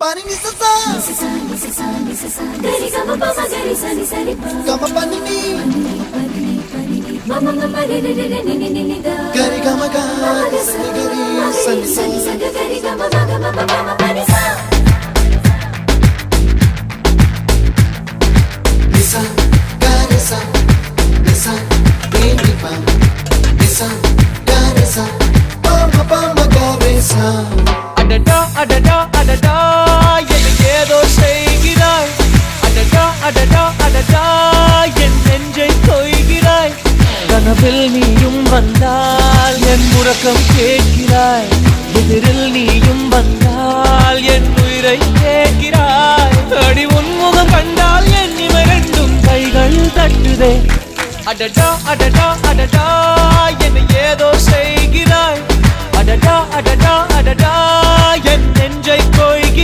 Pani ni sa sa gari ga ma pa ma gari sa ni sa ni pa ga ma pani ni ma ma ma pa ni ni ni da gari ga ma ga sa ni gari sa ni sa gari ga ma ga ma pa ma pa ni sa ni sa gari sa ni sa ni pa ni sa gari sa pa ma gari sa adada adada adada ஏதோ செய்கிறாய் அடடா அடடா அடடா என் நெஞ்சை கொய்கிறாய் கனவில் நீயும் வந்தால் என் முழக்கம் கேட்கிறாய் எதிரில் நீயும் வந்தால் என் உயிரை கேட்கிறாய் அடி உன்முகம் கண்டால் என் இவை ரெண்டும் கைகள் தட்டுதே அடடா அடடா அடடா என்னை ஏதோ செய்கிறாய் அடடா அடடா அடடா என் நெஞ்சை கொய்கிறாய்